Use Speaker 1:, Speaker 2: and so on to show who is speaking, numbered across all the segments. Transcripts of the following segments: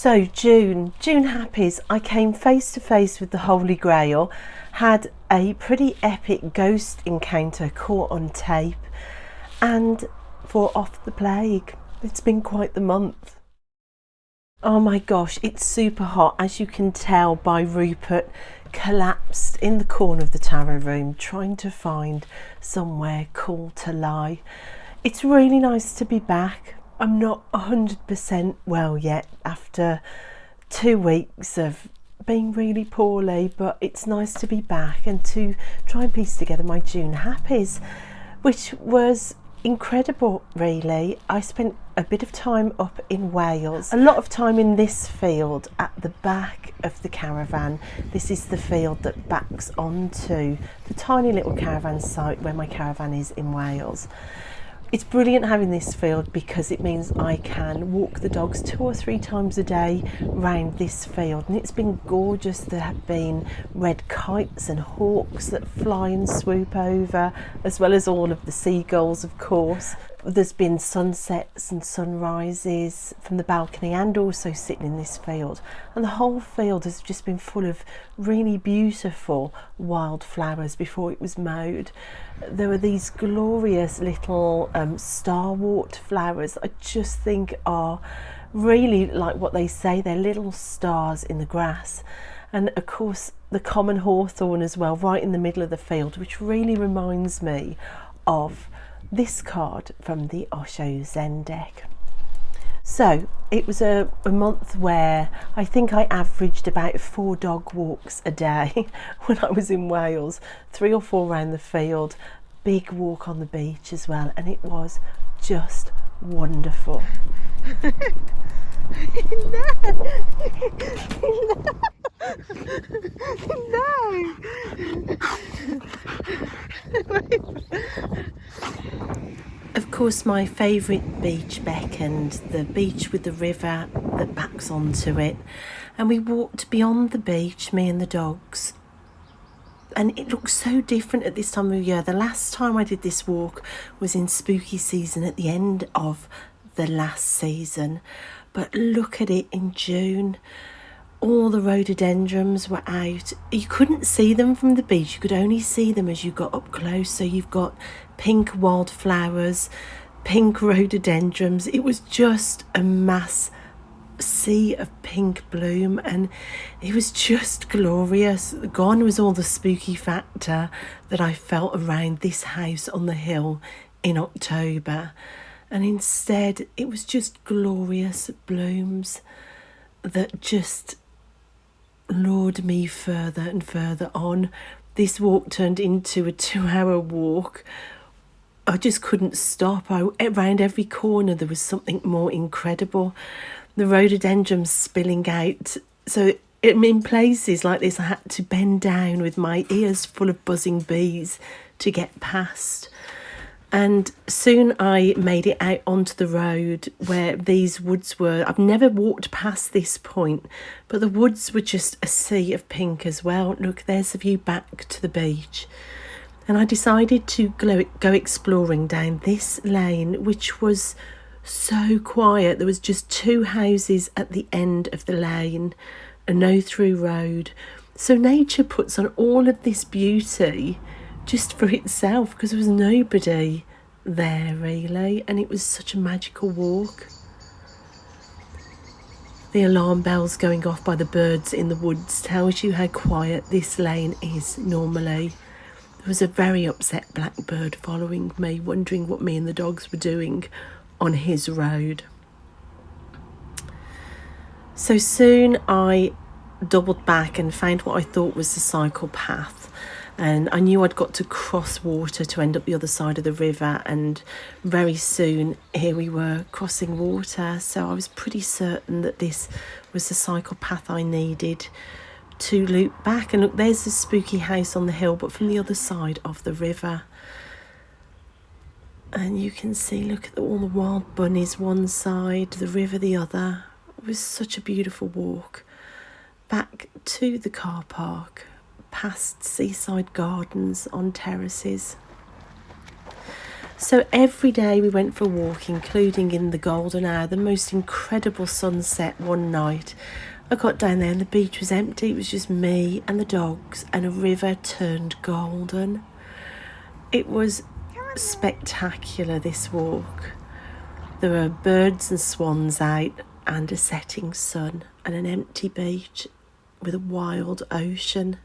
Speaker 1: So June happies, I came face to face with the Holy Grail, had a pretty epic ghost encounter caught on tape, and fought off the plague. It's been quite the month. Oh my gosh, it's super hot, as you can tell by Rupert collapsed in the corner of the tarot room trying to find somewhere cool to lie. It's really nice to be back. I'm not 100% well yet after 2 weeks of being really poorly, but it's nice to be back and to try and piece together my June happies, which was incredible really. I spent a bit of time up in Wales, a lot of time in this field at the back of the caravan. This is the field that backs onto the tiny little caravan site where my caravan is in Wales. It's brilliant having this field because it means I can walk the dogs 2 or 3 times a day round this field, and it's been gorgeous. There have been red kites and hawks that fly and swoop over, as well as all of the seagulls, of course. There's been sunsets and sunrises from the balcony and also sitting in this field, and the whole field has just been full of really beautiful wildflowers before it was mowed. There were these glorious little starwort flowers that I just think are really like what they say, they're little stars in the grass. And of course the common hawthorn as well, right in the middle of the field, which really reminds me of this card from the Osho Zen deck. So it was a month where I think I averaged about 4 dog walks a day when I was in Wales, 3 or 4 around the field, big walk on the beach as well, and it was just wonderful. Of course, my favourite beach beckoned, the beach with the river that backs onto it, and we walked beyond the beach, me and the dogs, and it looks so different at this time of year. The last time I did this walk was in spooky season at the end of the last season, but look at it in June. All the rhododendrons were out. You couldn't see them from the beach, you could only see them as you got up close. So you've got pink wildflowers, pink rhododendrons. It was just a mass sea of pink bloom, and it was just glorious. Gone was all the spooky factor that I felt around this house on the hill in October, and instead it was just glorious blooms that just lured me further and further on. This walk turned into a 2-hour walk. I just couldn't stop. Around every corner there was something more incredible. The rhododendrons spilling out. So in places like this I had to bend down with my ears full of buzzing bees to get past. And soon I made it out onto the road where these woods were. I've never walked past this point, but the woods were just a sea of pink as well. Look, there's a view back to the beach. And I decided to go exploring down this lane, which was so quiet. There was just 2 houses at the end of the lane, a no through road. So nature puts on all of this beauty just for itself, because there was nobody there really, and it was such a magical walk. The alarm bells going off by the birds in the woods tells you how quiet this lane is normally. There was a very upset blackbird following me, wondering what me and the dogs were doing on his road. So soon I doubled back and found what I thought was the cycle path, and I knew I'd got to cross water to end up the other side of the river, and very soon here we were crossing water. So I was pretty certain that this was the cycle path I needed to loop back. And look, there's the spooky house on the hill, but from the other side of the river. And you can see, look at all the wild bunnies one side, the river the other. It was such a beautiful walk back to the car park, past seaside gardens on terraces. So every day we went for a walk, including in the golden hour, the most incredible sunset one night. I got down there and the beach was empty. It was just me and the dogs, and a river turned golden. It was spectacular, this walk. There were birds and swans out, and a setting sun, and an empty beach with a wild ocean.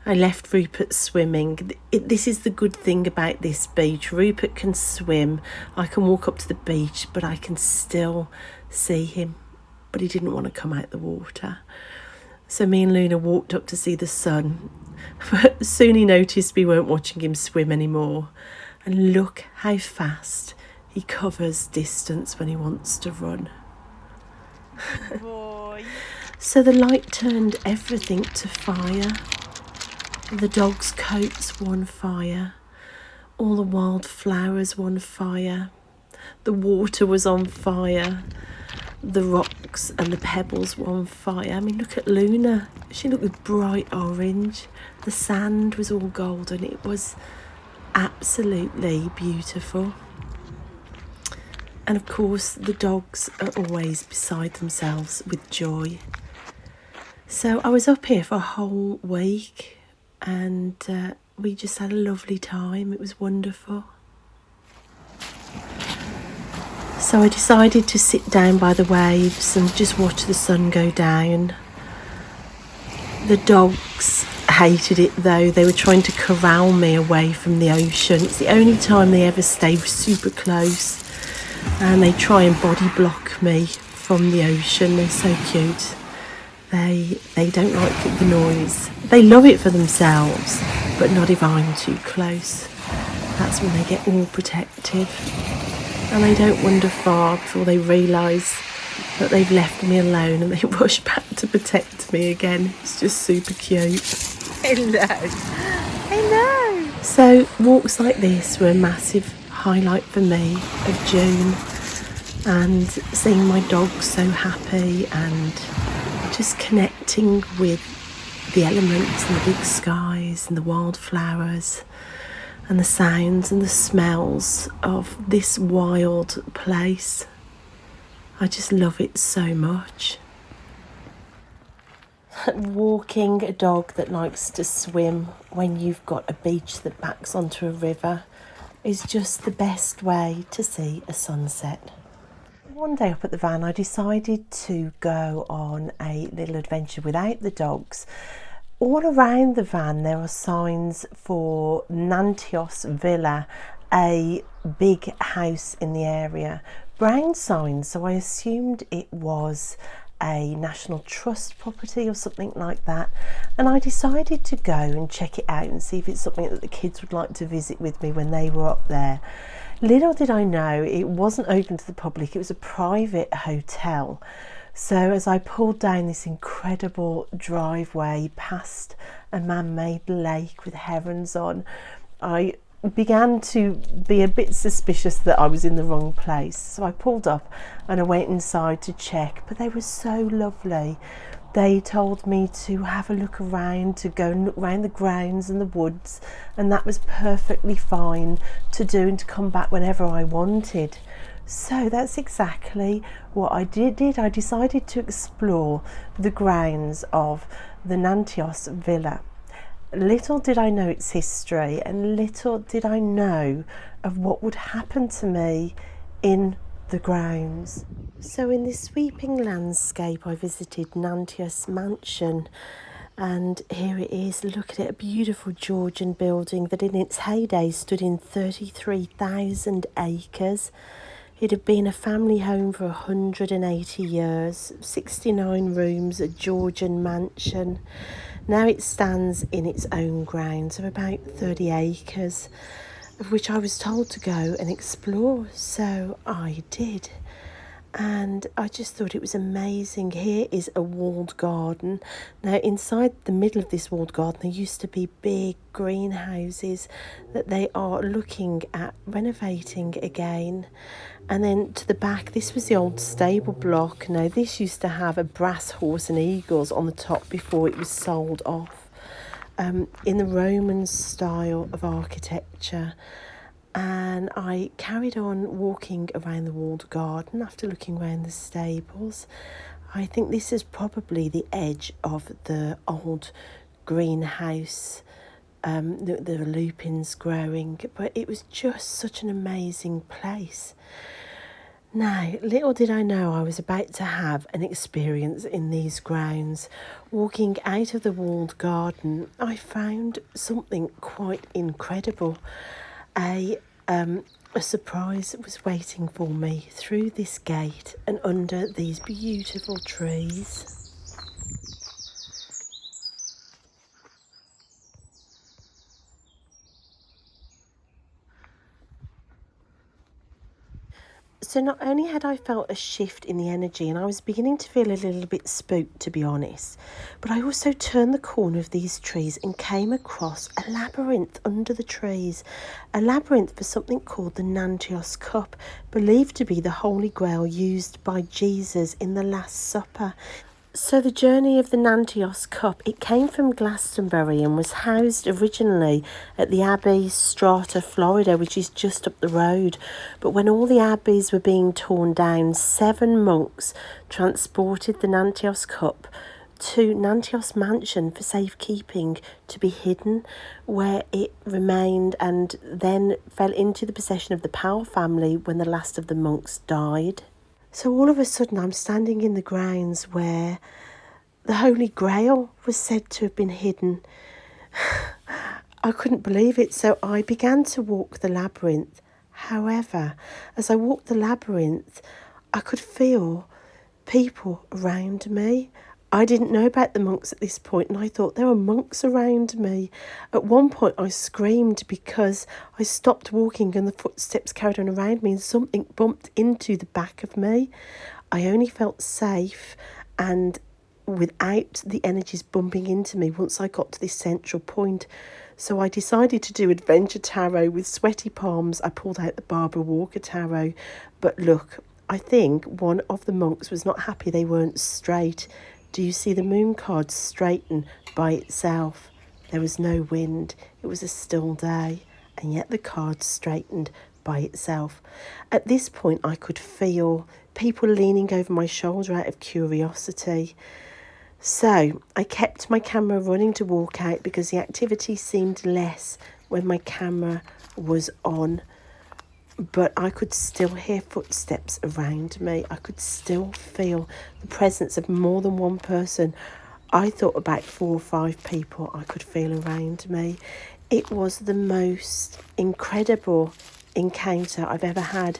Speaker 1: I left Rupert swimming. This is the good thing about this beach. Rupert can swim. I can walk up to the beach, but I can still see him. But he didn't want to come out the water. So me and Luna walked up to see the sun. But soon he noticed we weren't watching him swim anymore. And look how fast he covers distance when he wants to run.
Speaker 2: Boy.
Speaker 1: So the light turned everything to fire. The dogs' coats were on fire. All the wildflowers were on fire. The water was on fire. The rocks and the pebbles were on fire. I mean, look at Luna. She looked bright orange. The sand was all golden. It was absolutely beautiful. And of course, the dogs are always beside themselves with joy. So I was up here for a whole week, and we just had a lovely time. It was wonderful. So I decided to sit down by the waves and just watch the sun go down. The dogs hated it though. They were trying to corral me away from the ocean. It's the only time they ever stay super close, and they try and body block me from the ocean. They're so cute. They don't like the noise. They love it for themselves, but not if I'm too close. That's when they get all protective. And they don't wander far before they realise that they've left me alone, and they rush back to protect me again. It's just super cute.
Speaker 2: Hello. Hello.
Speaker 1: So walks like this were a massive highlight for me of June, and seeing my dogs so happy and just connecting with the elements and the big skies and the wildflowers and the sounds and the smells of this wild place. I just love it so much. Walking a dog that likes to swim when you've got a beach that backs onto a river is just the best way to see a sunset. One day up at the van, I decided to go on a little adventure without the dogs. All around the van there are signs for Nantyos Villa, a big house in the area. Brown signs, so I assumed it was a National Trust property or something like that. And I decided to go and check it out and see if it's something that the kids would like to visit with me when they were up there. Little did I know it wasn't open to the public, it was a private hotel. So as I pulled down this incredible driveway past a man-made lake with herons on, I began to be a bit suspicious that I was in the wrong place. So I pulled up and I went inside to check, but they were so lovely. They told me to have a look around, to go and look around the grounds and the woods, and that was perfectly fine to do and to come back whenever I wanted. So that's exactly what I did. I decided to explore the grounds of the Nantyos Villa. Little did I know its history, and little did I know of what would happen to me in the grounds. So in this sweeping landscape I visited Nantyos Mansion, and here it is. Look at it, a beautiful Georgian building that in its heyday stood in 33,000 acres. It had been a family home for 180 years, 69 rooms, a Georgian mansion. Now it stands in its own grounds of about 30 acres, of which I was told to go and explore, so I did. And I just thought it was amazing. Here is a walled garden. Now inside the middle of this walled garden there used to be big greenhouses that they are looking at renovating again. And then to the back, this was the old stable block. Now this used to have a brass horse and eagles on the top before it was sold off, in the Roman style of architecture. And I carried on walking around the walled garden after looking around the stables. I think this is probably the edge of the old greenhouse. There were lupins growing, but it was just such an amazing place. Now, little did I know I was about to have an experience in these grounds. Walking out of the walled garden, I found something quite incredible. A surprise was waiting for me through this gate and under these beautiful trees. So not only had I felt a shift in the energy and I was beginning to feel a little bit spooked, to be honest, but I also turned the corner of these trees and came across a labyrinth under the trees, a labyrinth for something called the nantyos cup, believed to be the Holy Grail used by Jesus in the Last Supper. So the journey of the nantyos cup, it came from Glastonbury and was housed originally at the Abbey Strata, Florida, which is just up the road. But when all the abbeys were being torn down, 7 monks transported the nantyos cup to Nantyos Mansion for safekeeping, to be hidden, where it remained and then fell into the possession of the Powell family when the last of the monks died. So all of a sudden I'm standing in the grounds where the Holy Grail was said to have been hidden. I couldn't believe it, so I began to walk the labyrinth. However, as I walked the labyrinth, I could feel people around me. I didn't know about the monks at this point, and I thought there were monks around me. At one point I screamed because I stopped walking and the footsteps carried on around me and something bumped into the back of me. I only felt safe and without the energies bumping into me once I got to this central point. So I decided to do adventure tarot with sweaty palms. I pulled out the Barbara Walker tarot. But look, I think one of the monks was not happy they weren't straight. Do you see the moon card straighten by itself? There was no wind. It was a still day, and yet the card straightened by itself. At this point, I could feel people leaning over my shoulder out of curiosity. So I kept my camera running to walk out because the activity seemed less when my camera was on. But I could still hear footsteps around me. I could still feel the presence of more than one person. I thought about 4 or 5 people I could feel around me. It was the most incredible encounter I've ever had,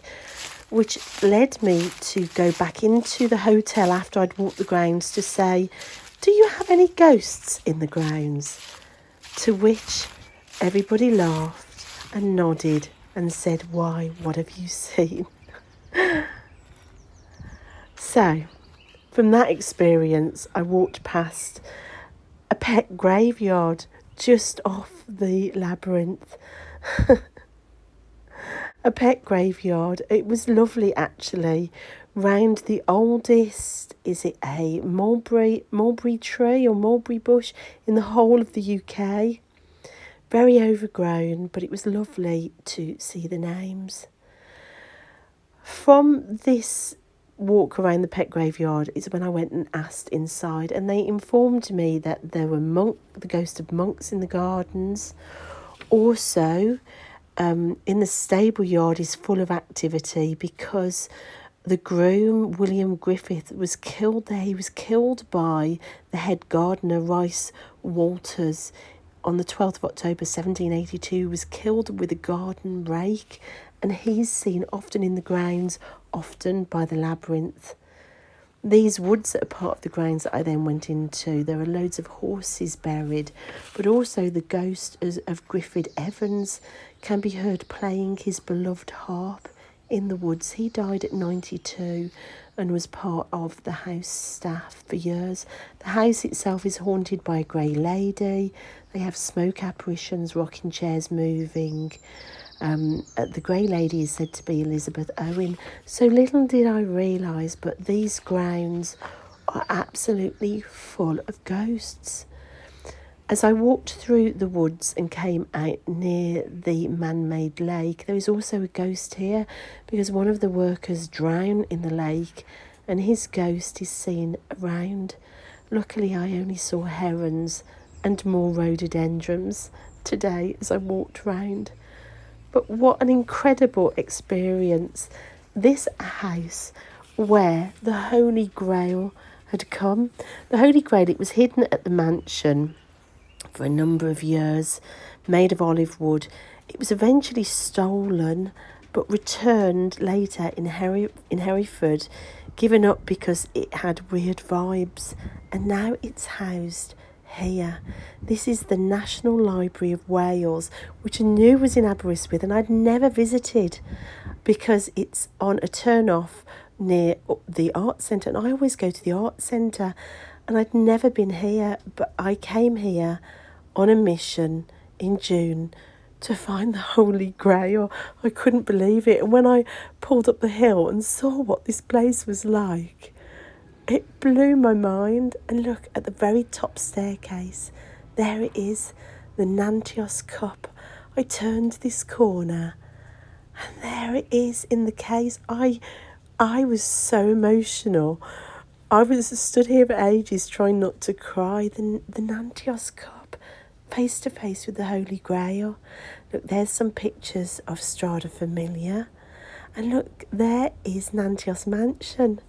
Speaker 1: which led me to go back into the hotel after I'd walked the grounds to say, "Do you have any ghosts in the grounds?" To which everybody laughed and nodded and said, "Why, what have you seen?" So, from that experience, I walked past a pet graveyard just off the labyrinth. A pet graveyard. It was lovely, actually. Round the oldest, is it a mulberry tree or mulberry bush in the whole of the UK? Very overgrown, but it was lovely to see the names. From this walk around the pet graveyard is when I went and asked inside, and they informed me that there were the ghost of monks in the gardens. Also, in the stable yard is full of activity because the groom, William Griffith, was killed there. He was killed by the head gardener, Rice Walters, on the 12th of October 1782, was killed with a garden rake, and he's seen often in the grounds, often by the labyrinth. These woods that are part of the grounds that I then went into, there are loads of horses buried, but also the ghost of Griffith Evans can be heard playing his beloved harp in the woods. He died at 92 and was part of the house staff for years. The house itself is haunted by a grey lady. They have smoke apparitions, rocking chairs moving. The grey lady is said to be Elizabeth Owen. So little did I realise, but these grounds are absolutely full of ghosts. As I walked through the woods and came out near the man-made lake, there was also a ghost here because one of the workers drowned in the lake and his ghost is seen around. Luckily, I only saw herons and more rhododendrons today as I walked round. But what an incredible experience. This house where the Holy Grail had come. The Holy Grail, it was hidden at the mansion for a number of years, made of olive wood. It was eventually stolen but returned later in Hereford, given up because it had weird vibes, and now it's housed here. This is the National Library of Wales, which I knew was in Aberystwyth and I'd never visited because it's on a turn-off near the art centre, and I always go to the art centre, and I'd never been here, but I came here on a mission in June to find the Holy Grail. I couldn't believe it, and when I pulled up the hill and saw what this place was like, it blew my mind. And look at the very top staircase, there it is, the nantyos cup. I turned this corner and there it is in the case. I was so emotional. I was stood here for ages trying not to cry. The nantyos cup, face to face with the Holy Grail. Look, there's some pictures of Strada Familia. And look, there is Nantyos Mansion.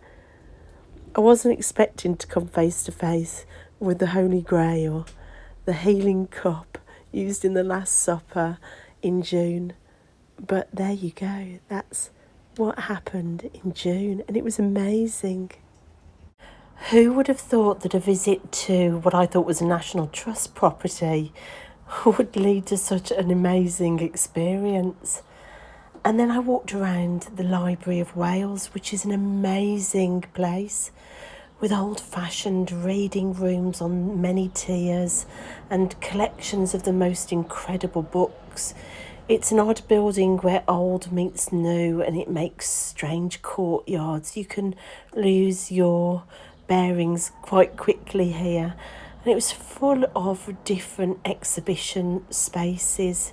Speaker 1: I wasn't expecting to come face to face with the Holy Grail, the healing cup used in the Last Supper in June. But there you go, that's what happened in June, and it was amazing. Who would have thought that a visit to what I thought was a National Trust property would lead to such an amazing experience? And then I walked around the Library of Wales, which is an amazing place with old-fashioned reading rooms on many tiers and collections of the most incredible books. It's an odd building where old meets new, and it makes strange courtyards. You can lose your bearings quite quickly here. And it was full of different exhibition spaces,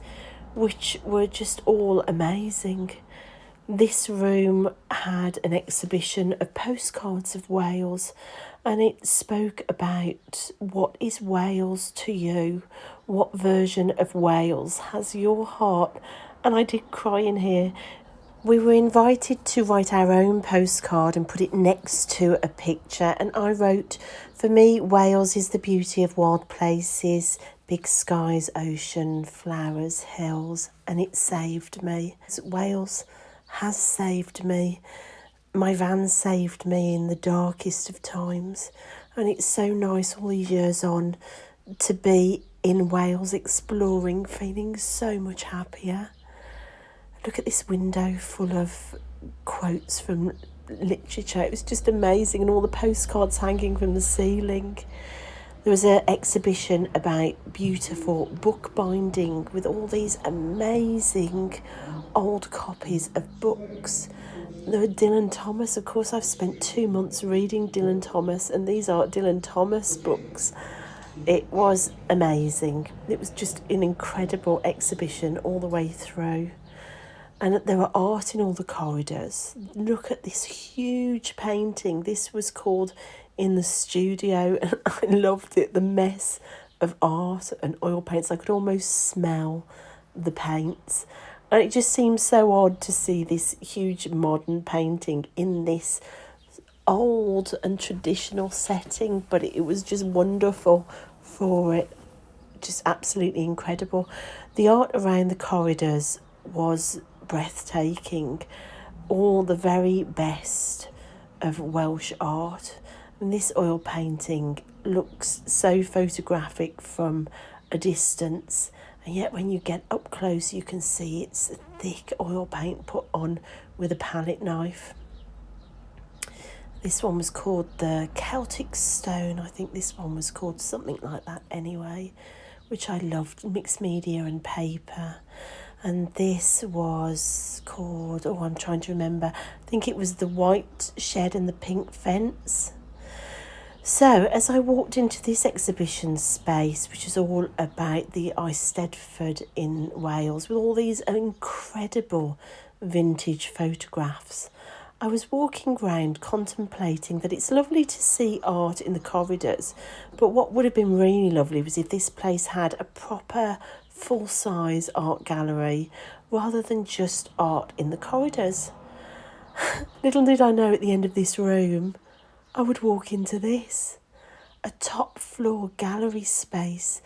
Speaker 1: which were just all amazing. This room had an exhibition of postcards of Wales, and it spoke about what is Wales to you, what version of Wales has your heart. And I did cry in here. We were invited to write our own postcard and put it next to a picture, and I wrote, for me, Wales is the beauty of wild places, big skies, ocean, flowers, hills, and it saved me. Wales has saved me. My van saved me in the darkest of times, and it's so nice all these years on to be in Wales exploring, feeling so much happier. Look at this window full of quotes from literature. It was just amazing, and all the postcards hanging from the ceiling. There was an exhibition about beautiful bookbinding with all these amazing old copies of books. There were Dylan Thomas. Of course, I've spent 2 months reading Dylan Thomas, and these are Dylan Thomas books. It was amazing. It was just an incredible exhibition all the way through. And there were art in all the corridors. Look at this huge painting. This was called In the Studio, and I loved it. The mess of art and oil paints. I could almost smell the paints. And it just seems so odd to see this huge modern painting in this old and traditional setting, but it was just wonderful for it. Just absolutely incredible. The art around the corridors was breathtaking. All the very best of Welsh art. And this oil painting looks so photographic from a distance, and yet when you get up close you can see it's thick oil paint put on with a palette knife. This one was called the Celtic Stone. I think this one was called something like that anyway, which I loved. Mixed media and paper. And this was called, I'm trying to remember. I think it was the White Shed and the Pink Fence. So as I walked into this exhibition space, which is all about the Eisteddfod in Wales, with all these incredible vintage photographs, I was walking round contemplating that it's lovely to see art in the corridors, but what would have been really lovely was if this place had a proper full-size art gallery rather than just art in the corridors. Little did I know at the end of this room I would walk into this, a top floor gallery space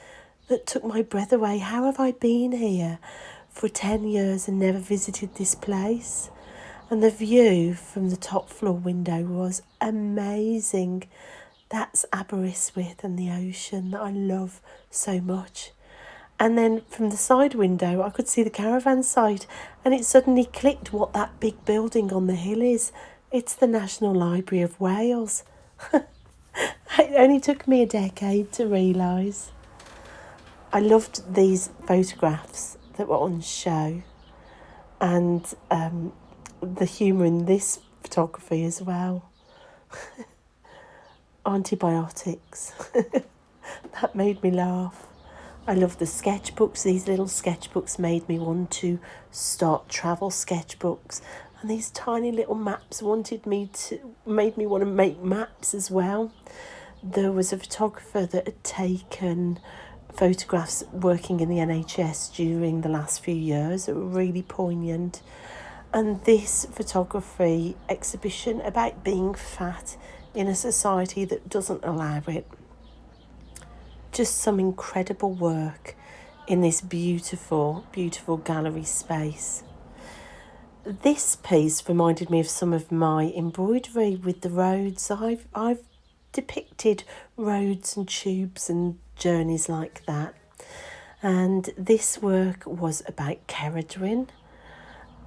Speaker 1: that took my breath away. How have I been here for 10 years and never visited this place? And the view from the top floor window was amazing. That's Aberystwyth and the ocean that I love so much. And then from the side window I could see the caravan site, and it suddenly clicked what that big building on the hill is. It's the National Library of Wales. It only took me a decade to realise. I loved these photographs that were on show, and the humour in this photography as well. Antibiotics. That made me laugh. I love the sketchbooks. These little sketchbooks made me want to start travel sketchbooks. And these tiny little maps made me want to make maps as well. There was a photographer that had taken photographs working in the NHS during the last few years that were really poignant. And this photography exhibition about being fat in a society that doesn't allow it. Just some incredible work in this beautiful, beautiful gallery space. This piece reminded me of some of my embroidery with the roads. I've depicted roads and tubes and journeys like that. And this work was about Cerridwen.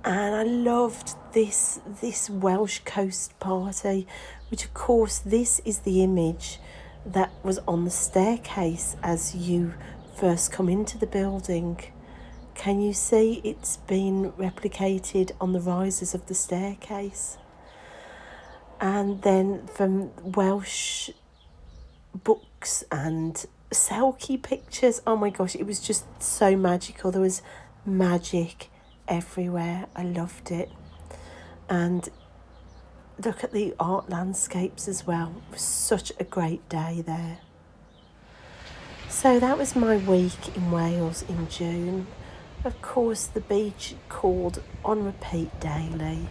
Speaker 1: And I loved this Welsh coast party, which of course this is the image that was on the staircase as you first come into the building. Can you see it's been replicated on the risers of the staircase? And then from Welsh books and ceccoli pictures, oh my gosh, it was just so magical. There was magic everywhere. I loved it. And look at the art landscapes as well. It was such a great day there. So that was my week in Wales in June. Of course, the beach called on repeat daily.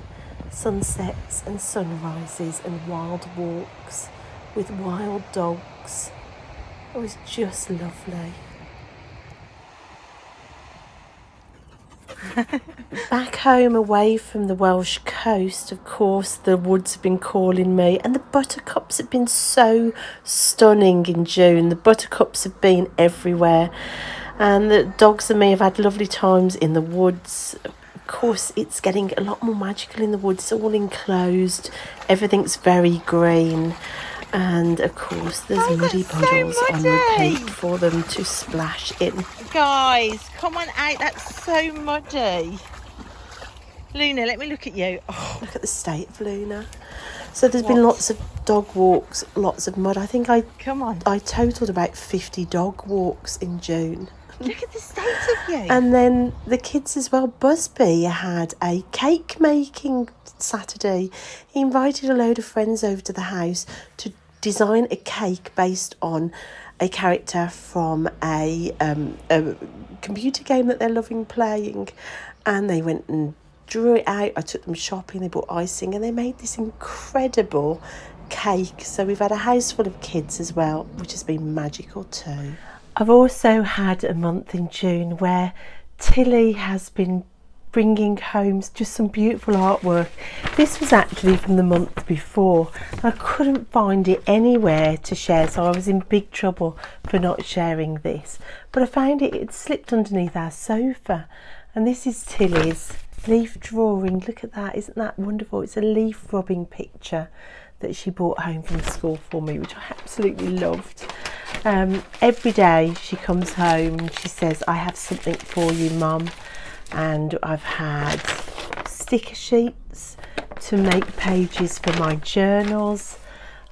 Speaker 1: Sunsets and sunrises and wild walks with wild dogs. It was just lovely. Back home away from the Welsh coast, of course, the woods have been calling me, and the buttercups have been so stunning in June. The buttercups have been everywhere, and the dogs and me have had lovely times in the woods. Of course, it's getting a lot more magical in the woods. It's all enclosed, everything's very green, and of course there's muddy puddles on repeat for them to splash in.
Speaker 2: Guys, come on out. That's so muddy. Luna, let me look at you. Oh,
Speaker 1: look at the state of Luna. So there's been lots of dog walks, lots of mud. I think I totaled about 50 dog walks in June.
Speaker 2: Look at the state of you.
Speaker 1: And then the kids as well. Busby had a cake making Saturday. He invited a load of friends over to the house to design a cake based on a character from a computer game that they're loving playing. And they went and drew it out. I took them shopping, they bought icing, and they made this incredible cake. So we've had a house full of kids as well, which has been magical too. I've also had a month in June where Tilly has been bringing home just some beautiful artwork. This was actually from the month before. I couldn't find it anywhere to share, so I was in big trouble for not sharing this. But I found it, it slipped underneath our sofa. And this is Tilly's leaf drawing. Look at that, isn't that wonderful? It's a leaf rubbing picture that she brought home from school for me, which I absolutely loved. Every day she comes home and she says, I have something for you, Mum. And I've had sticker sheets to make pages for my journals.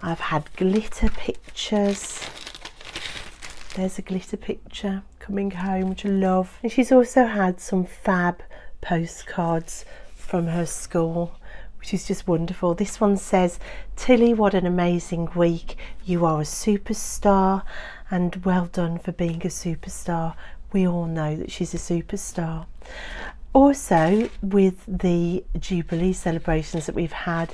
Speaker 1: I've had glitter pictures. There's a glitter picture coming home, which I love. And she's also had some fab postcards from her school, which is just wonderful. This one says, "Tilly, what an amazing week. You are a superstar, and well done for being a superstar." We all know that she's a superstar. Also, with the Jubilee celebrations that we've had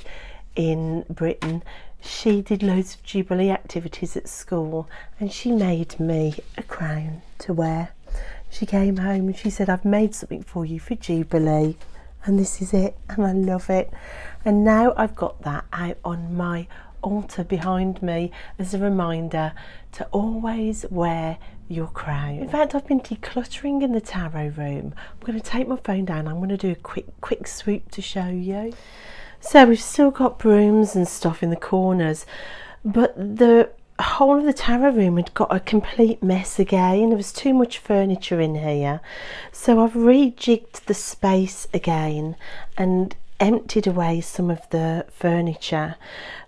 Speaker 1: in Britain, she did loads of Jubilee activities at school, and she made me a crown to wear. She came home and she said, "I've made something for you for Jubilee." And this is it, and I love it. And now I've got that out on my altar behind me as a reminder to always wear your crown. In fact, I've been decluttering in the tarot room. I'm going to take my phone down. I'm going to do a quick swoop to show you. So we've still got brooms and stuff in the corners, but the whole of the tarot room had got a complete mess again. There was too much furniture in here, so I've rejigged the space again and emptied away some of the furniture.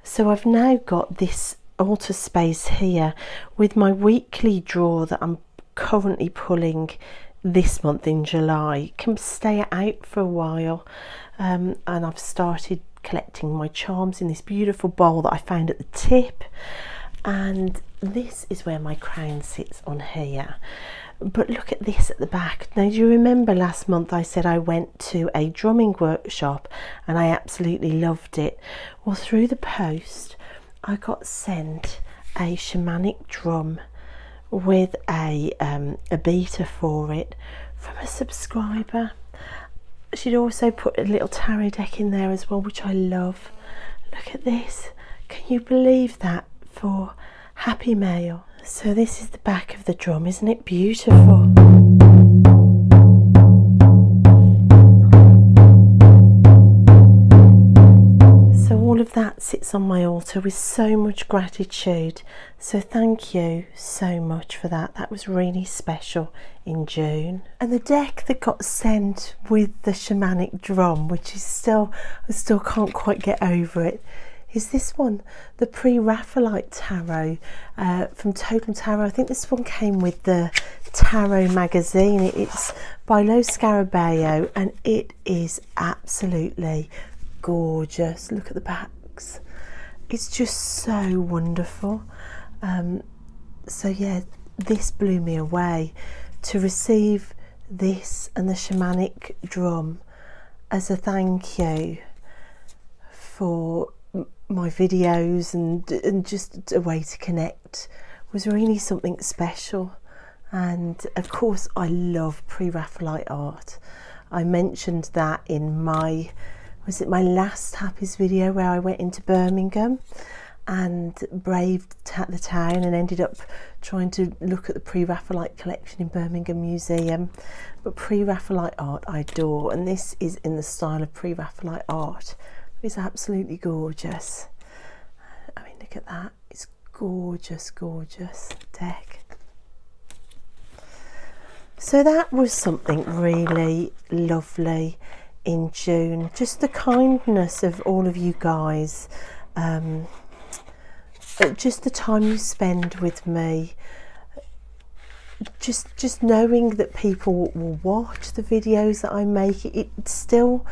Speaker 1: So I've now got this altar space here with my weekly drawer that I'm currently pulling this month in July. Can stay out for a while, and I've started collecting my charms in this beautiful bowl that I found at the tip. And this is where my crown sits on here. But look at this at the back. Now, do you remember last month I said I went to a drumming workshop and I absolutely loved it? Well, through the post I got sent a shamanic drum with a beater for it from a subscriber. She'd also put a little tarot deck in there as well, which I love. Look at this. Can you believe that? For Happy Mail. So this is the back of the drum. Isn't it beautiful? So all of that sits on my altar with so much gratitude. So thank you so much for that. That was really special in June. And the deck that got sent with the shamanic drum, which is I still can't quite get over it, is this one, the Pre-Raphaelite Tarot from Total Tarot. I think this one came with the Tarot magazine. It's by Lo Scarabeo, and it is absolutely gorgeous. Look at the backs. It's just so wonderful. So yeah, this blew me away to receive this and the shamanic drum as a thank you for my videos and just a way to connect was really something special. And of course I love Pre-Raphaelite art. I mentioned that in my last Happy's video where I went into Birmingham and braved the town and ended up trying to look at the Pre-Raphaelite collection in Birmingham Museum. But Pre-Raphaelite art I adore, and this is in the style of Pre-Raphaelite art. It's absolutely gorgeous. I mean, look at that. It's gorgeous, gorgeous deck. So that was something really lovely in June. Just the kindness of all of you guys. Just the time you spend with me. Just knowing that people will watch the videos that I make. It still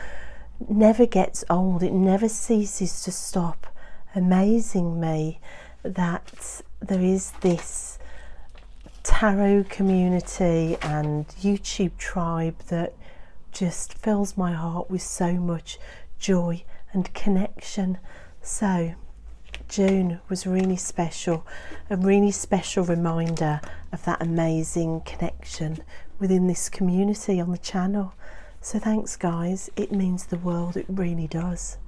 Speaker 1: never gets old. It never ceases to stop amazing me that there is this tarot community and YouTube tribe that just fills my heart with so much joy and connection. So June was really special, a really special reminder of that amazing connection within this community on the channel. So thanks guys, it means the world, it really does.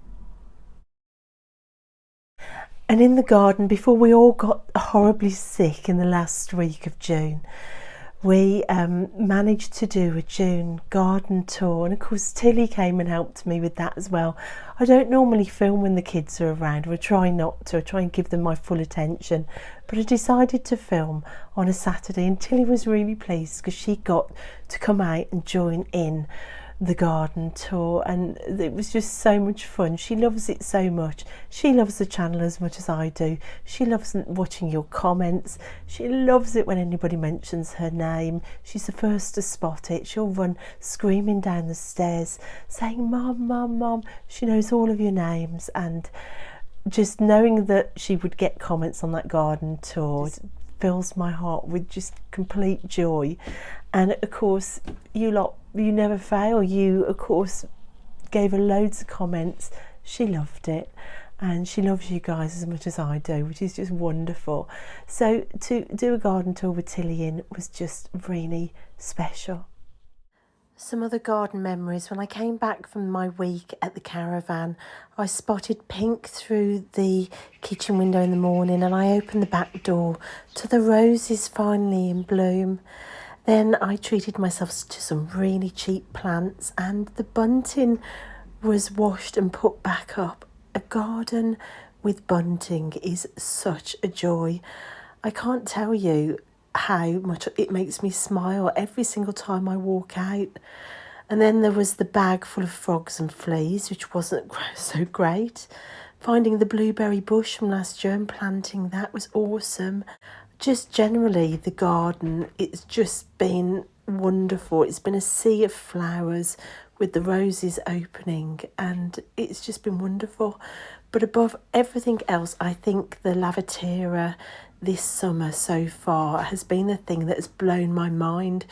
Speaker 1: And in the garden, before we all got horribly sick in the last week of June, we managed to do a June garden tour, and of course Tilly came and helped me with that as well. I don't normally film when the kids are around, or I try not to, I try and give them my full attention, but I decided to film on a Saturday, and Tilly was really pleased because she got to come out and join in the garden tour, and it was just so much fun. She loves it so much. She loves the channel as much as I do. She loves watching your comments. She loves it when anybody mentions her name. She's the first to spot it. She'll run screaming down the stairs saying, "Mom, Mom, Mom." She knows all of your names, and just knowing that she would get comments on that garden tour fills my heart with just complete joy. And of course, you never fail. You, of course, gave her loads of comments. She loved it, and she loves you guys as much as I do, which is just wonderful. So to do a garden tour with Tillian was just really special. Some other garden memories. When I came back from my week at the caravan, I spotted pink through the kitchen window in the morning, and I opened the back door to the roses finally in bloom. Then I treated myself to some really cheap plants, and the bunting was washed and put back up. A garden with bunting is such a joy. I can't tell you how much it makes me smile every single time I walk out. And then there was the bag full of frogs and fleas, which wasn't so great. Finding the blueberry bush from last year and planting that was awesome. Just generally the garden, it's just been wonderful. It's been a sea of flowers with the roses opening, and it's just been wonderful. But above everything else, I think the lavatiera this summer so far has been the thing that has blown my mind.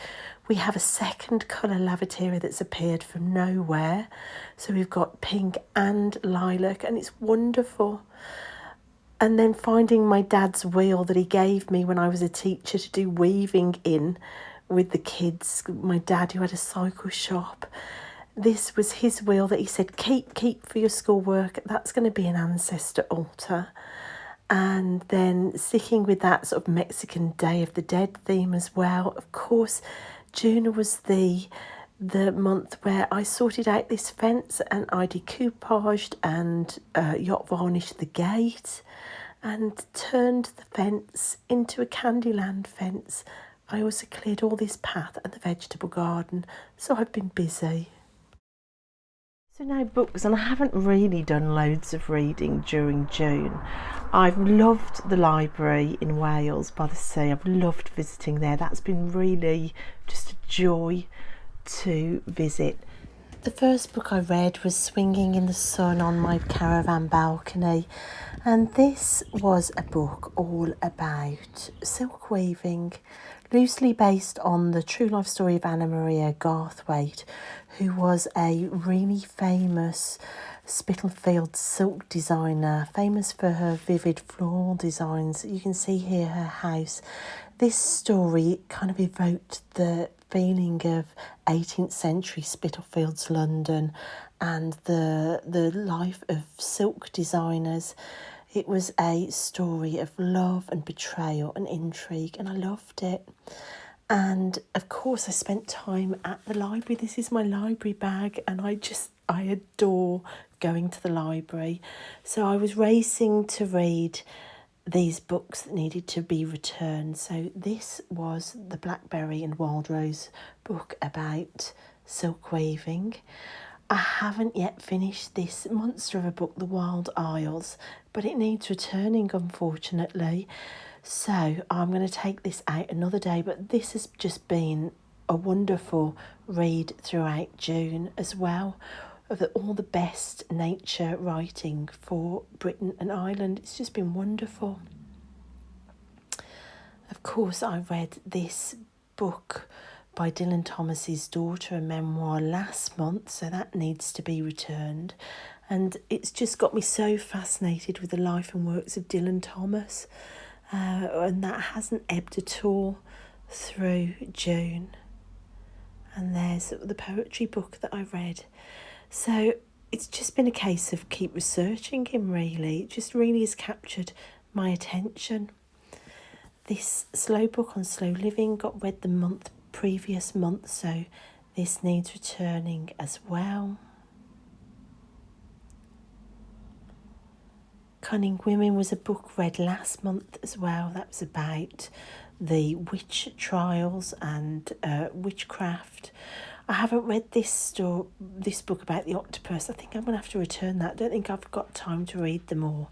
Speaker 1: We have a second colour lavatiera that's appeared from nowhere. So we've got pink and lilac, and it's wonderful. And then finding my dad's wheel that he gave me when I was a teacher to do weaving in with the kids. My dad, who had a cycle shop. This was his wheel that he said, keep for your schoolwork. That's going to be an ancestor altar. And then sticking with that sort of Mexican Day of the Dead theme as well. Of course, June was the month where I sorted out this fence, and I decoupaged and yacht varnished the gate and turned the fence into a Candyland fence. I also cleared all this path and the vegetable garden, so I've been busy. So now books, and I haven't really done loads of reading during June. I've loved the library in Wales by the sea. I've loved visiting there. That's been really just a joy to visit. The first book I read was Swinging in the Sun on my caravan balcony, and this was a book all about silk weaving, loosely based on the true life story of Anna Maria Waite, who was a really famous Spitalfield silk designer, famous for her vivid floral designs. You can see here her house. This story kind of evoked the feeling of 18th century Spitalfields London and the life of silk designers. It was a story of love and betrayal and intrigue, and I loved it. And of course I spent time at the library. This is my library bag, and I adore going to the library. So I was racing to read these books that needed to be returned. So this was the Blackberry and Wild Rose book about silk weaving. I haven't yet finished this monster of a book, The Wild Isles, but it needs returning, unfortunately. So I'm going to take this out another day, but this has just been a wonderful read throughout June as well, of all the best nature writing for Britain and Ireland. It's just been wonderful. Of course, I read this book by Dylan Thomas's daughter, a memoir, last month, so that needs to be returned. And it's just got me so fascinated with the life and works of Dylan Thomas, and that hasn't ebbed at all through June. And there's the poetry book that I read. So it's just been a case of keep researching him, really. It just really has captured my attention. This slow book on slow living got read the previous month, so this needs returning as well. Cunning Women was a book read last month as well. That was about the witch trials and witchcraft. I haven't read this book about the octopus. I think I'm going to have to return that. I don't think I've got time to read them all.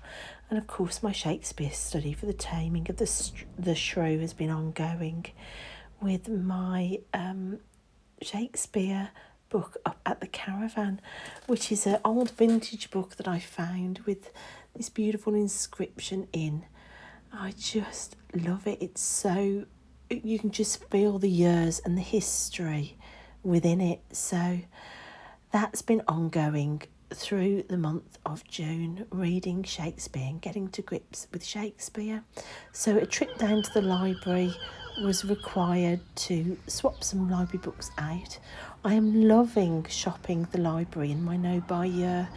Speaker 1: And of course, my Shakespeare study for the Taming of the Shrew has been ongoing with my Shakespeare book up at the Caravan, which is an old vintage book that I found with this beautiful inscription in. I just love it. It's so, you can just feel the years and the history within it. So that's been ongoing through the month of June, reading Shakespeare and getting to grips with Shakespeare. So a trip down to the library was required to swap some library books out. I am loving shopping the library in my no-buy year.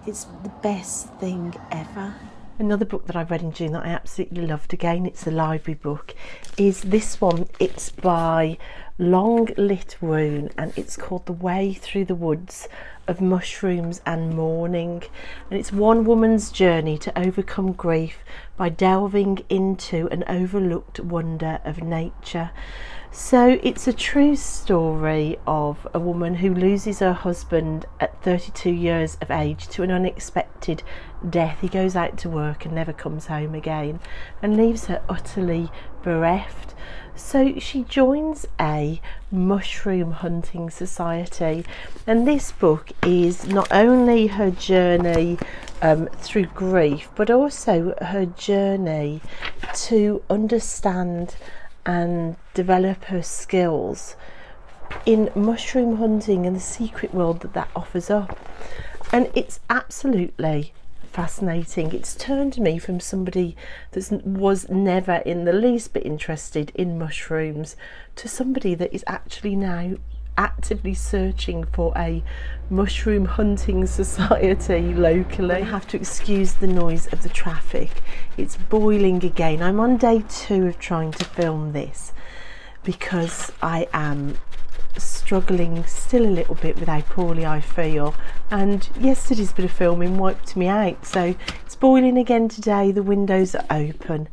Speaker 1: It's the best thing ever. Another book that I read in June that I absolutely loved, again it's a library book, is this one. It's by Long Lit Woon and it's called The Way Through the Woods of Mushrooms and Mourning, and it's one woman's journey to overcome grief by delving into an overlooked wonder of nature. So it's a true story of a woman who loses her husband at 32 years of age to an unexpected death. He goes out to work and never comes home again and leaves her utterly bereft. So she joins a mushroom hunting society, and this book is not only her journey through grief, but also her journey to understand and develop her skills in mushroom hunting and the secret world that offers up. And it's absolutely fascinating. It's turned me from somebody that was never in the least bit interested in mushrooms to somebody that is actually now actively searching for a mushroom hunting society locally. I have to excuse the noise of the traffic. It's boiling again. I'm on day 2 of trying to film this because I am struggling still a little bit with how poorly I feel, and yesterday's bit of filming wiped me out, so it's boiling again today. The windows are open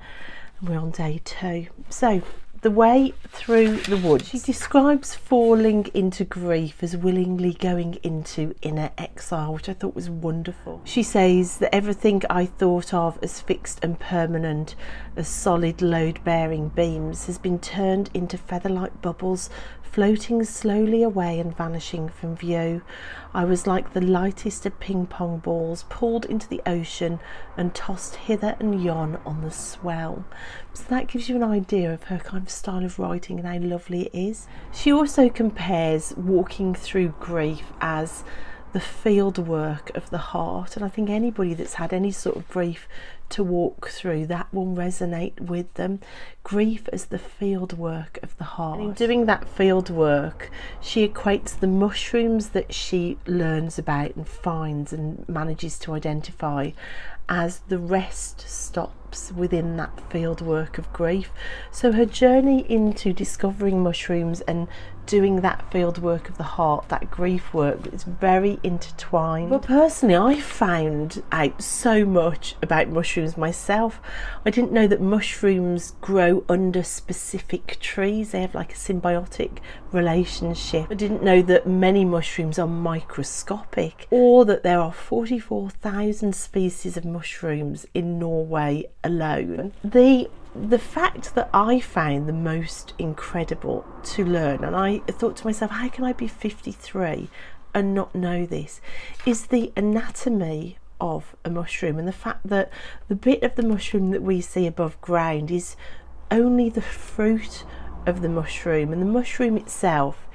Speaker 1: and we're on day 2. So The Way Through the Woods. She describes falling into grief as willingly going into inner exile, which I thought was wonderful. She says that everything I thought of as fixed and permanent, as solid load-bearing beams, has been turned into feather-like bubbles, floating slowly away and vanishing from view. I was like the lightest of ping-pong balls pulled into the ocean and tossed hither and yon on the swell. So that gives you an idea of her kind of style of writing and how lovely it is. She also compares walking through grief as the field work of the heart, and I think anybody that's had any sort of grief to walk through, that will resonate with them. Grief as the field work of the heart. And in doing that field work, she equates the mushrooms that she learns about and finds and manages to identify as the rest stops within that field work of grief. So her journey into discovering mushrooms and doing that field work of the heart, that grief work, is very intertwined. But personally, I found out so much about mushrooms myself. I didn't know that mushrooms grow under specific trees. They have like a symbiotic relationship. I didn't know that many mushrooms are microscopic, or that there are 44,000 species of mushrooms in Norway alone. The fact that I found the most incredible to learn, and I thought to myself, how can I be 53 and not know this, is the anatomy of a mushroom, and the fact that the bit of the mushroom that we see above ground is only the fruit of the mushroom, and the mushroom itself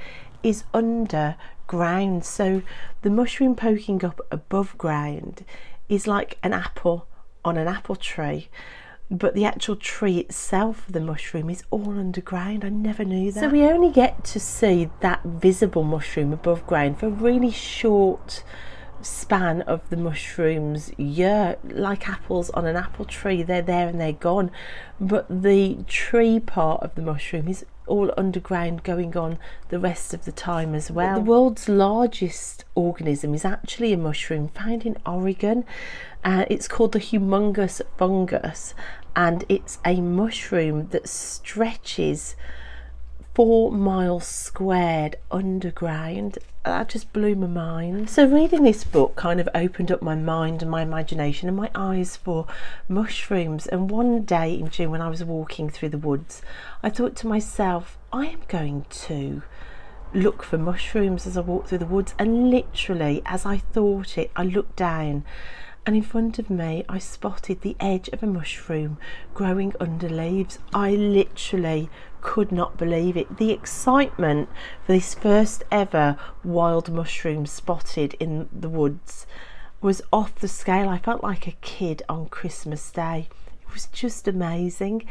Speaker 1: is underground. So the mushroom poking up above ground is like an apple on an apple tree, but the actual tree itself, the mushroom, is all underground. I never knew that. So we only get to see that visible mushroom above ground for a really short span of the mushroom's year. Like apples on an apple tree, they're there and they're gone, but the tree part of the mushroom is all underground, going on the rest of the time as well. The world's largest organism is actually a mushroom found in Oregon. It's called the humongous fungus, and it's a mushroom that stretches 4 miles squared underground. That just blew my mind. So reading this book kind of opened up my mind and my imagination and my eyes for mushrooms. And one day in June, when I was walking through the woods, I thought to myself, I am going to look for mushrooms as I walked through the woods. And literally, as I thought it, I looked down, and in front of me I spotted the edge of a mushroom growing under leaves. I literally could not believe it. The excitement for this first ever wild mushroom spotted in the woods was off the scale. I felt like a kid on Christmas Day. It was just amazing.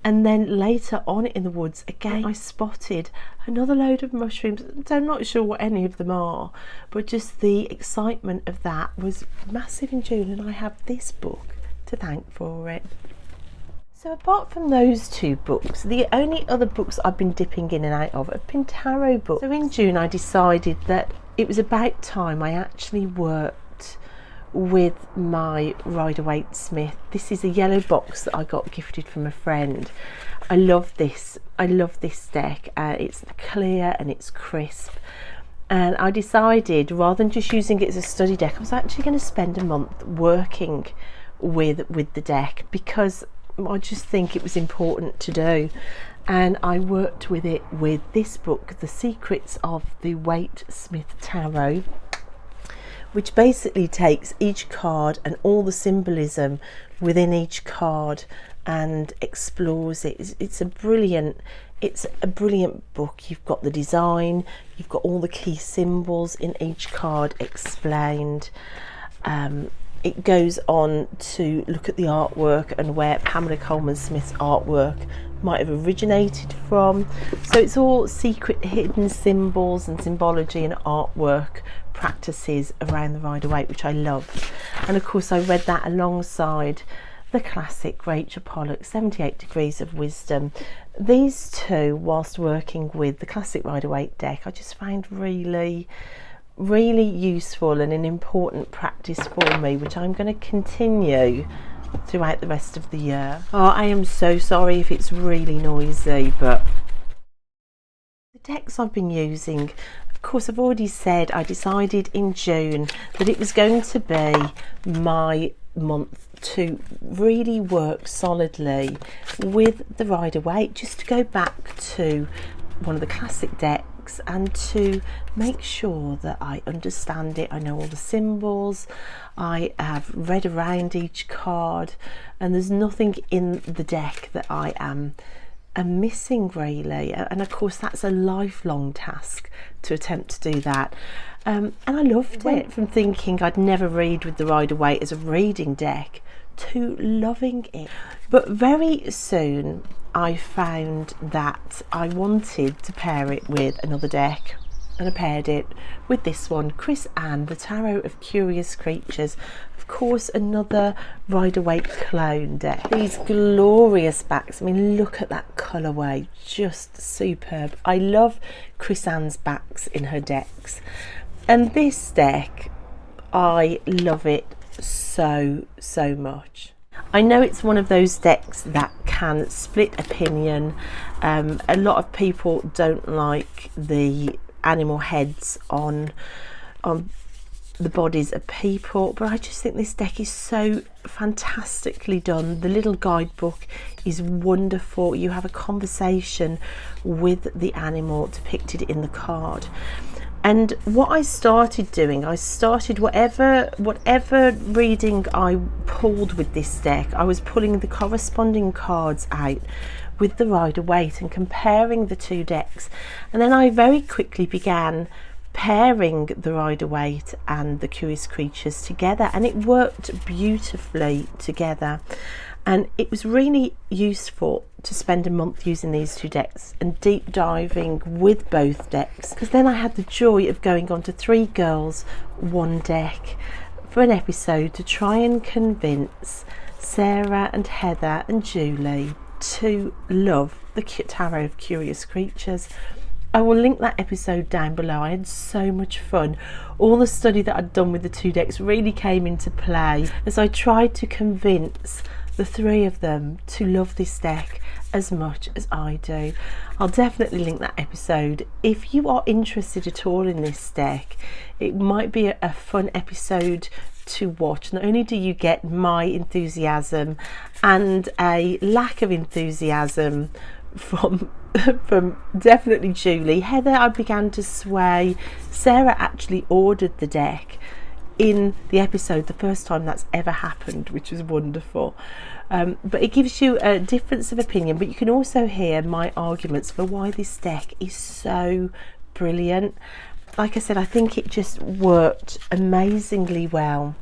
Speaker 1: And then later on in the woods again, I spotted another load of mushrooms. I'm not sure what any of them are, but just the excitement of that was massive in June, and I have this book to thank for it. So apart from those 2 books, the only other books I've been dipping in and out of have been tarot books. So in June I decided that it was about time I actually worked with my Rider-Waite Smith. This is a yellow box that I got gifted from a friend. I love this deck. It's clear and it's crisp, and I decided, rather than just using it as a study deck, I was actually going to spend a month working with the deck, because I just think it was important to do. And I worked with it with this book, The Secrets of the Waite Smith Tarot, which basically takes each card and all the symbolism within each card and explores it. It's a brilliant book. You've got the design, you've got all the key symbols in each card explained. It goes on to look at the artwork and where Pamela Coleman Smith's artwork might have originated from. So it's all secret hidden symbols and symbology and artwork practices around the Rider-Waite, which I love. And of course I read that alongside the classic Rachel Pollack 78 Degrees of Wisdom. These 2, whilst working with the classic Rider-Waite deck, I just found really useful and an important practice for me, which I'm going to continue throughout the rest of the year. Oh, I am so sorry if it's really noisy, but the decks I've been using, of course I've already said I decided in June that it was going to be my month to really work solidly with the Rider-Waite, just to go back to one of the classic decks and to make sure that I understand it. I know all the symbols, I have read around each card, and there's nothing in the deck that I am missing really. And of course that's a lifelong task to attempt to do that. And I loved it. Went from thinking I'd never read with the Rider-Waite as a reading deck to loving it. But very soon I found that I wanted to pair it with another deck, and I paired it with this one, Chris Anne, the Tarot of Curious Creatures. Of course, another Rider-Waite clone deck. These glorious backs, I mean, look at that colourway, just superb. I love Chris Anne's backs in her decks. And this deck, I love it so much. I know it's one of those decks that can split opinion. A lot of people don't like the animal heads on the bodies of people, but I just think this deck is so fantastically done. The little guidebook is wonderful. You have a conversation with the animal depicted in the card. And what I started doing, I started whatever reading I pulled with this deck, I was pulling the corresponding cards out with the Rider-Waite and comparing the 2 decks. And then I very quickly began pairing the Rider-Waite and the Curious Creatures together, and it worked beautifully together. And it was really useful to spend a month using these 2 decks and deep diving with both decks, because then I had the joy of going on to 3 Girls, 1 Deck for an episode to try and convince Sarah and Heather and Julie to love the Tarot of Curious Creatures. I will link that episode down below. I had so much fun. All the study that I'd done with the 2 decks really came into play as I tried to convince the 3 of them to love this deck as much as I do. I'll definitely link that episode. If you are interested at all in this deck, it might be a fun episode to watch. Not only do you get my enthusiasm and a lack of enthusiasm from definitely Julie. Heather, I began to sway. Sarah actually ordered the deck in the episode, the first time that's ever happened, which was wonderful. But it gives you a difference of opinion, but you can also hear my arguments for why this deck is so brilliant. Like I said, I think it just worked amazingly well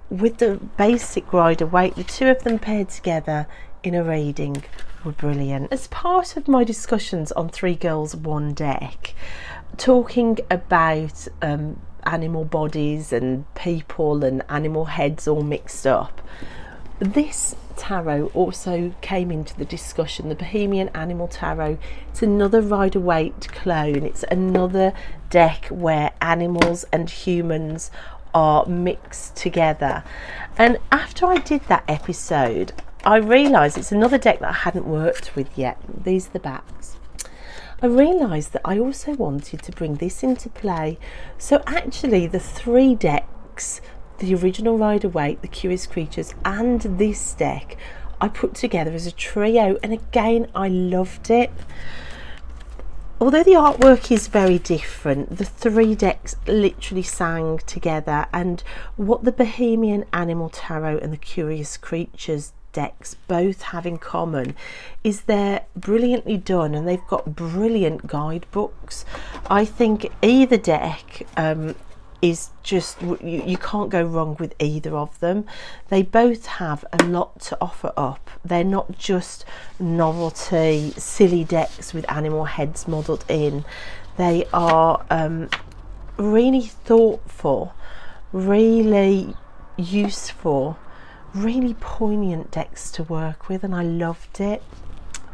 Speaker 1: with the basic Rider Waite. The two of them paired together in a reading were brilliant. As part of my discussions on Three Girls One Deck, talking about animal bodies and people and animal heads all mixed up, this tarot also came into the discussion. The Bohemian Animal Tarot, it's another Rider Waite clone. It's another deck where animals and humans are mixed together. And after I did that episode, I realised it's another deck that I hadn't worked with yet. These are the backs. I realised that I also wanted to bring this into play. So actually the three decks, the original Rider Waite, the Curious Creatures, and this deck, I put together as a trio, and again I loved it. Although the artwork is very different, the three decks literally sang together, and what the Bohemian Animal Tarot and the Curious Creatures decks both have in common is they're brilliantly done, and they've got brilliant guidebooks. I think either deck is just, you can't go wrong with either of them. They both have a lot to offer up. They're not just novelty silly decks with animal heads modelled in. They are really thoughtful, really useful, really poignant decks to work with, and I loved it.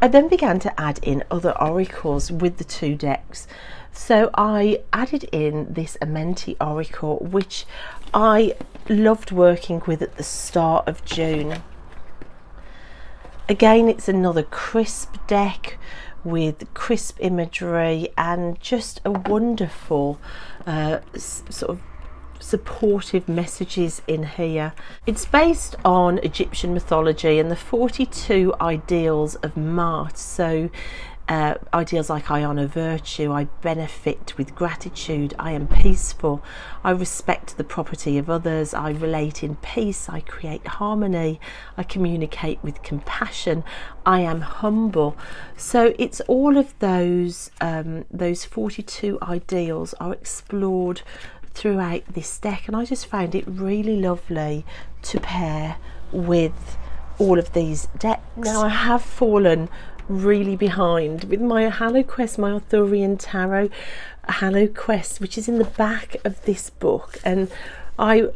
Speaker 1: I then began to add in other oracles with the two decks. So I added in this Amenti oracle, which I loved working with at the start of June. Again, it's another crisp deck with crisp imagery and just a wonderful sort of supportive messages in here. It's based on Egyptian mythology and the 42 ideals of Mart. So ideals like I honour virtue, I benefit with gratitude, I am peaceful, I respect the property of others, I relate in peace, I create harmony, I communicate with compassion, I am humble. So it's all of those 42 ideals are explored throughout this deck, and I just found it really lovely to pair with all of these decks. Now I have fallen really behind with my Halo Quest, my Arthurian Tarot Halo Quest, which is in the back of this book, and I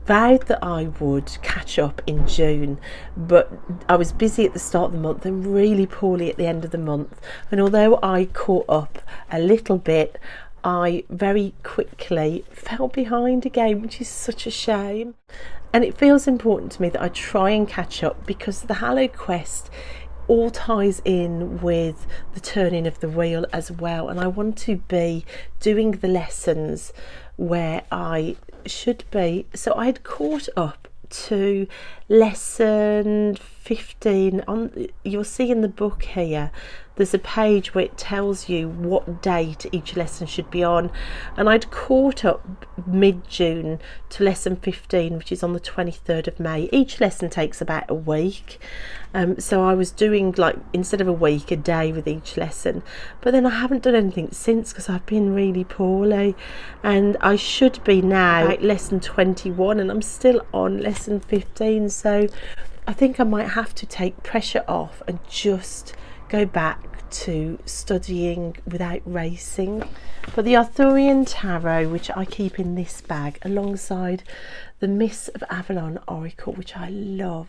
Speaker 1: vowed that I would catch up in June, but I was busy at the start of the month and really poorly at the end of the month, and although I caught up a little bit, I very quickly fell behind again, which is such a shame. And it feels important to me that I try and catch up, because the Halo Quest all ties in with the turning of the wheel as well, and I want to be doing the lessons where I should be. So I had caught up to lesson 15 on, you'll see in the book here there's a page where it tells you what date each lesson should be on, and I'd caught up mid-June to lesson 15, which is on the 23rd of May. Each lesson takes about a week, so I was doing, like, instead of a week, a day with each lesson, but then I haven't done anything since because I've been really poorly, and I should be now at lesson 21 and I'm still on lesson 15, so I think I might have to take pressure off and just go back to studying without racing. But the Arthurian Tarot, which I keep in this bag alongside the Miss of Avalon Oracle, which I love,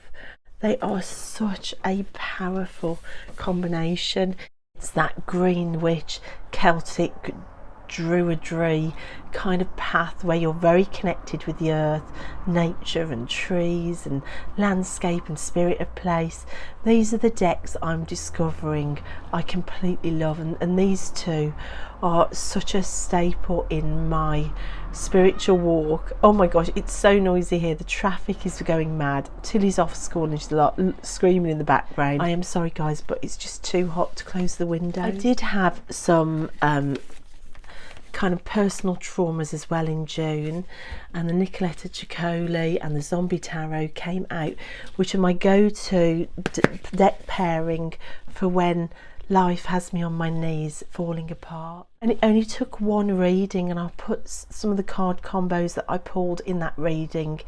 Speaker 1: they are such a powerful combination. It's that Green Witch, Celtic druidry kind of path where you're very connected with the earth, nature and trees and landscape and spirit of place. These are the decks I'm discovering I completely love, and these two are such a staple in my spiritual walk. Oh my gosh, it's so noisy here, the traffic is going mad. Tilly's off school and she's screaming in the background. I am sorry guys, but it's just too hot to close the window. I did have some kind of personal traumas as well in June, and the Nicoletta ceccoli and the zombie tarot came out, which are my go-to deck pairing for when life has me on my knees falling apart. And it only took one reading, and I'll put some of the card combos that I pulled in that reading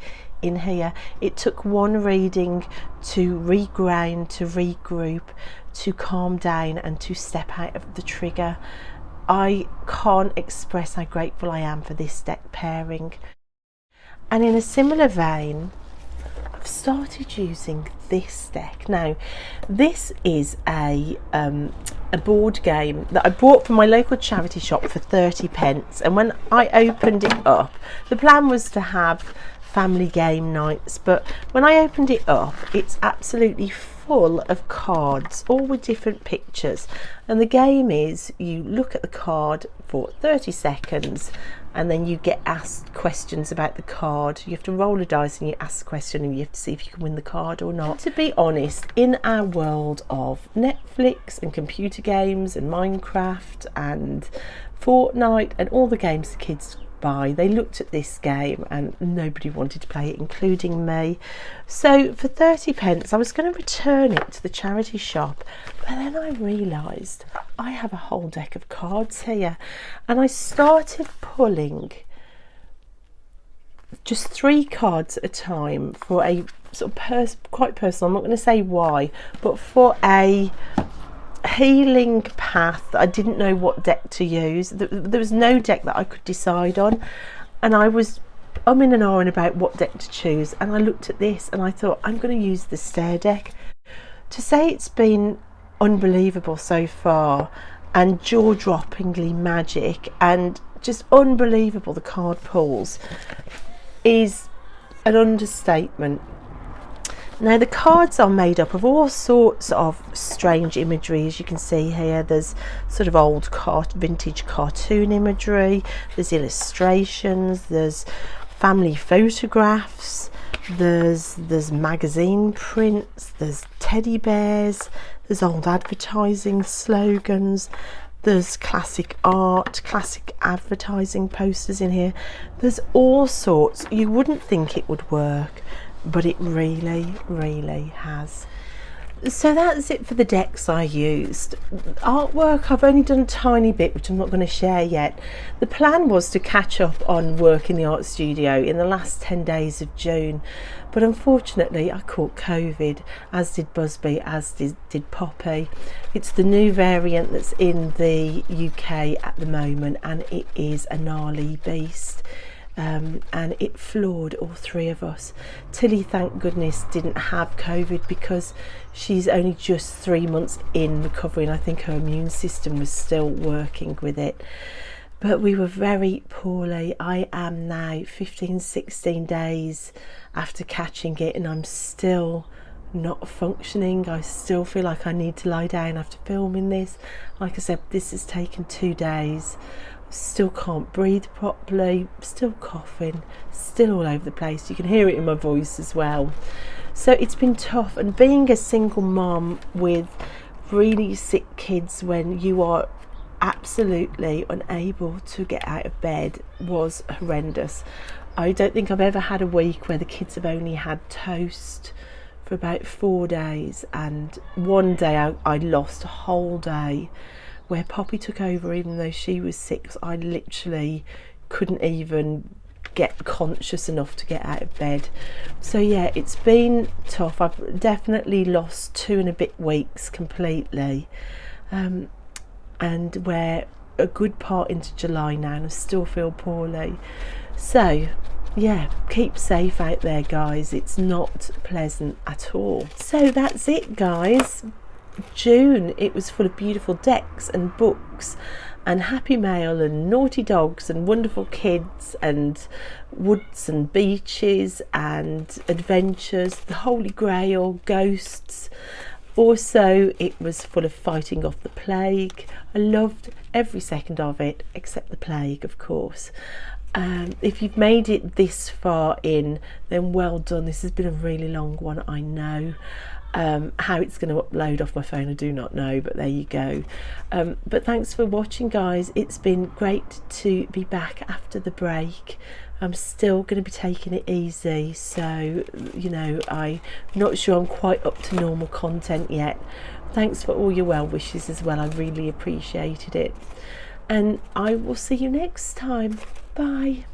Speaker 1: in here. It took one reading to reground, to regroup, to calm down and to step out of the trigger. I can't express how grateful I am for this deck pairing. And in a similar vein, I've started using this deck. Now, this is a board game that I bought from my local charity shop for 30p, and when I opened it up, the plan was to have family game nights, but when I opened it up, it's absolutely full of cards, all with different pictures, and the game is you look at the card for 30 seconds and then you get asked questions about the card. You have to roll a dice and you ask the question and you have to see if you can win the card or not. And to be honest, in our world of Netflix and computer games and Minecraft and Fortnite and all the games the kids buy, they looked at this game and nobody wanted to play it, including me. So for 30p I was going to return it to the charity shop, but then I realised I have a whole deck of cards here, and I started pulling just 3 cards at a time for a sort of quite personal, I'm not going to say why, but for a healing path. I didn't know what deck to use. There was no deck that I could decide on, and I was umming and ahhing about what deck to choose, and I looked at this and I thought I'm going to use the stair deck. To say it's been unbelievable so far and jaw-droppingly magic and just unbelievable, the card pulls, is an understatement. Now, the cards are made up of all sorts of strange imagery, as you can see here. There's sort of old vintage cartoon imagery, there's illustrations, there's family photographs, there's magazine prints, there's teddy bears, there's old advertising slogans, there's classic art, classic advertising posters in here. There's all sorts. You wouldn't think it would work, but it really, really has. So that's it for the decks I used. Artwork, I've only done a tiny bit, which I'm not going to share yet. The plan was to catch up on work in the art studio in the last 10 days of June, but unfortunately I caught COVID, as did Busby, as did Poppy. It's the new variant that's in the UK at the moment, and it is a gnarly beast. And it floored all 3 of us. Tilly, thank goodness, didn't have COVID because she's only just 3 months in recovery, and I think her immune system was still working with it. But we were very poorly. I am now 15-16 days after catching it, and I'm still not functioning. I still feel like I need to lie down after filming this. Like I said, this has taken 2 days. Still can't breathe properly, still coughing, still all over the place. You can hear it in my voice as well. So it's been tough, and being a single mom with really sick kids when you are absolutely unable to get out of bed was horrendous. I don't think I've ever had a week where the kids have only had toast for about 4 days, and one day I lost a whole day where Poppy took over even though she was sick. I literally couldn't even get conscious enough to get out of bed. So yeah, it's been tough. I've definitely lost 2 and a bit weeks completely, and we're a good part into July now and I still feel poorly. So yeah, keep safe out there guys, it's not pleasant at all. So that's it guys. June, it was full of beautiful decks and books and happy mail and naughty dogs and wonderful kids and woods and beaches and adventures, the Holy Grail, ghosts. Also, it was full of fighting off the plague. I loved every second of it, except the plague, of course. If you've made it this far in, then well done. This has been a really long one, I know. How it's going to upload off my phone, I do not know, but there you go. But thanks for watching, guys. It's been great to be back after the break. I'm still going to be taking it easy, so you know, I'm not sure I'm quite up to normal content yet. Thanks for all your well wishes as well, I really appreciated it, and I will see you next time. Bye.